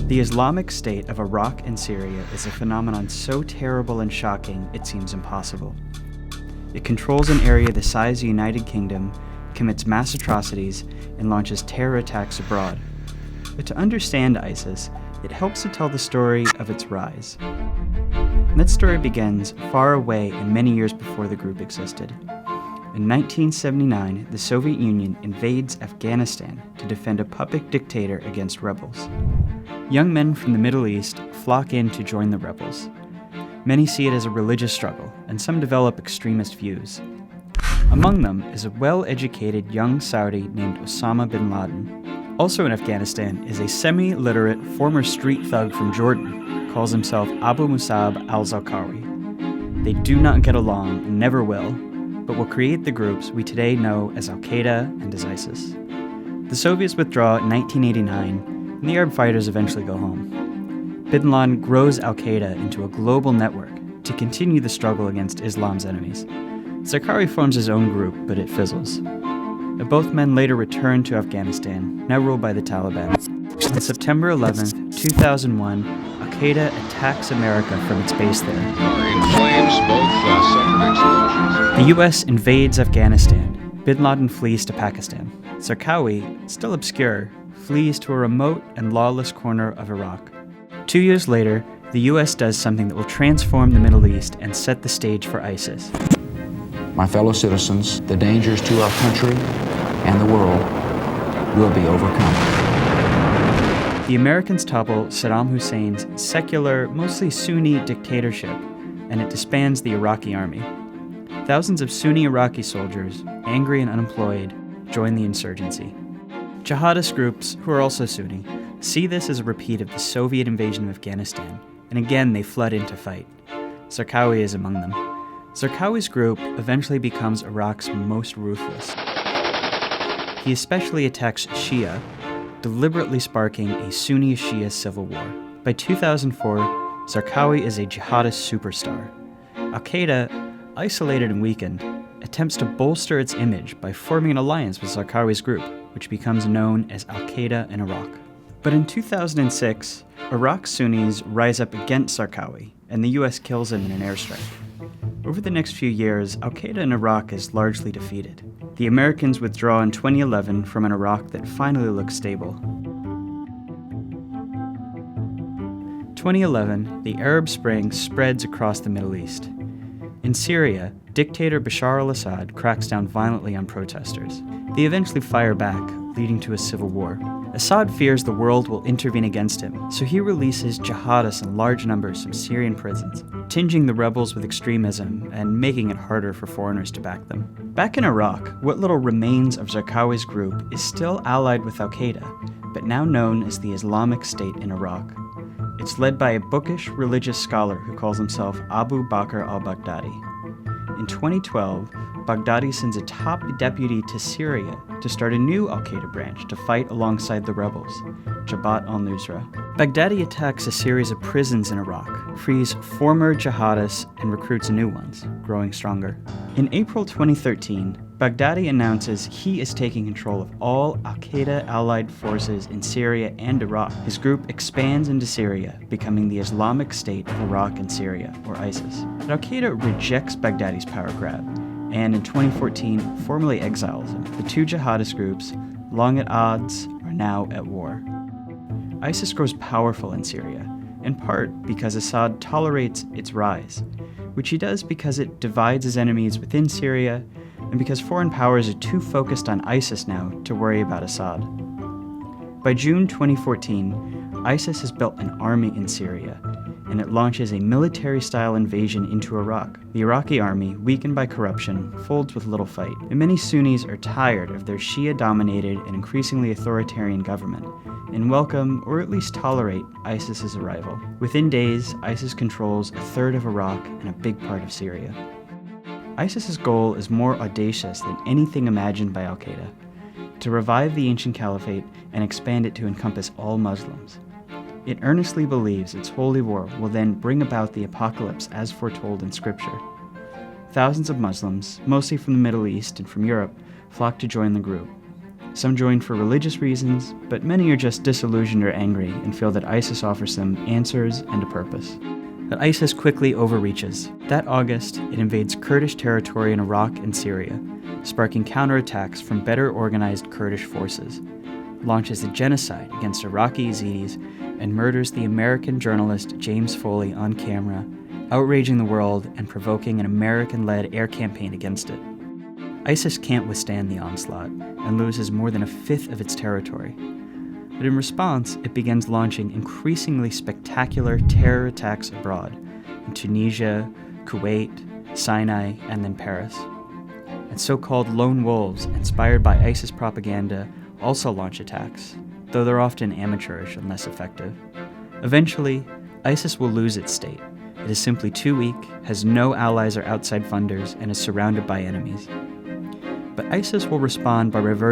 The Islamic State of Iraq and Syria is a phenomenon so terrible and shocking it seems impossible. It controls an area the size of the United Kingdom, commits mass atrocities, and launches terror attacks abroad. But to understand ISIS, it helps to tell the story of its rise. And that story begins far away and many years before the group existed. In 1979, the Soviet Union invades Afghanistan to defend a puppet dictator against rebels. Young men from the Middle East flock in to join the rebels. Many see it as a religious struggle, and some develop extremist views. Among them is a well-educated young Saudi named Osama bin Laden. Also in Afghanistan is a semi-literate former street thug from Jordan, calls himself Abu Musab al-Zarqawi. They do not get along and never will, but will create the groups we today know as Al-Qaeda and as ISIS. The Soviets withdraw in 1989, and the Arab fighters eventually go home. Bin Laden grows Al-Qaeda into a global network to continue the struggle against Islam's enemies. Zarqawi forms his own group, but it fizzles. Both men later return to Afghanistan, now ruled by the Taliban. On September 11, 2001, Al-Qaeda attacks America from its base there. The U.S. invades Afghanistan. Bin Laden flees to Pakistan. Zarqawi, still obscure, flees to a remote and lawless corner of Iraq. 2 years later, the U.S. does something that will transform the Middle East and set the stage for ISIS. My fellow citizens, the dangers to our country and the world will be overcome. The Americans topple Saddam Hussein's secular, mostly Sunni dictatorship, and it disbands the Iraqi army. Thousands of Sunni Iraqi soldiers, angry and unemployed, join the insurgency. Jihadist groups, who are also Sunni, see this as a repeat of the Soviet invasion of Afghanistan, and again they flood in to fight. Zarqawi is among them. Zarqawi's group eventually becomes Iraq's most ruthless. He especially attacks Shia, deliberately sparking a Sunni-Shia civil war. By 2004, Zarqawi is a jihadist superstar. Al-Qaeda, isolated and weakened, attempts to bolster its image by forming an alliance with Zarqawi's group, which becomes known as Al-Qaeda in Iraq. But in 2006, Iraq's Sunnis rise up against Zarqawi, and the US kills him in an airstrike. Over the next few years, Al-Qaeda in Iraq is largely defeated. The Americans withdraw in 2011 from an Iraq that finally looks stable. 2011, the Arab Spring spreads across the Middle East. In Syria, dictator Bashar al-Assad cracks down violently on protesters. They eventually fire back, leading to a civil war. Assad fears the world will intervene against him, so he releases jihadists in large numbers from Syrian prisons, tinging the rebels with extremism and making it harder for foreigners to back them. Back in Iraq, what little remains of Zarqawi's group is still allied with Al-Qaeda, but now known as the Islamic State in Iraq. It's led by a bookish religious scholar who calls himself Abu Bakr al-Baghdadi. In 2012, Baghdadi sends a top deputy to Syria to start a new Al-Qaeda branch to fight alongside the rebels, Jabhat al-Nusra. Baghdadi attacks a series of prisons in Iraq, frees former jihadists, and recruits new ones, growing stronger. In April 2013, Baghdadi announces he is taking control of all Al-Qaeda allied forces in Syria and Iraq. His group expands into Syria, becoming the Islamic State of Iraq and Syria, or ISIS. But Al-Qaeda rejects Baghdadi's power grab, and in 2014 formally exiles him. The two jihadist groups, long at odds, are now at war. ISIS grows powerful in Syria, in part because Assad tolerates its rise, which he does because it divides his enemies within Syria, and because foreign powers are too focused on ISIS now to worry about Assad. By June 2014, ISIS has built an army in Syria, and it launches a military-style invasion into Iraq. The Iraqi army, weakened by corruption, folds with little fight, and many Sunnis are tired of their Shia-dominated and increasingly authoritarian government, and welcome, or at least tolerate, ISIS's arrival. Within days, ISIS controls a third of Iraq and a big part of Syria. ISIS's goal is more audacious than anything imagined by Al-Qaeda: to revive the ancient caliphate and expand it to encompass all Muslims. It earnestly believes its holy war will then bring about the apocalypse as foretold in Scripture. Thousands of Muslims, mostly from the Middle East and from Europe, flock to join the group. Some join for religious reasons, but many are just disillusioned or angry and feel that ISIS offers them answers and a purpose. But ISIS quickly overreaches. That August, it invades Kurdish territory in Iraq and Syria, sparking counterattacks from better organized Kurdish forces, launches a genocide against Iraqi Yazidis, and murders the American journalist James Foley on camera, outraging the world and provoking an American-led air campaign against it. ISIS can't withstand the onslaught and loses more than a fifth of its territory. But in response, it begins launching increasingly spectacular terror attacks abroad in Tunisia, Kuwait, Sinai, and then Paris. And so-called lone wolves, inspired by ISIS propaganda, also launch attacks, though they're often amateurish and less effective. Eventually, ISIS will lose its state. It is simply too weak, has no allies or outside funders, and is surrounded by enemies. But ISIS will respond by reverting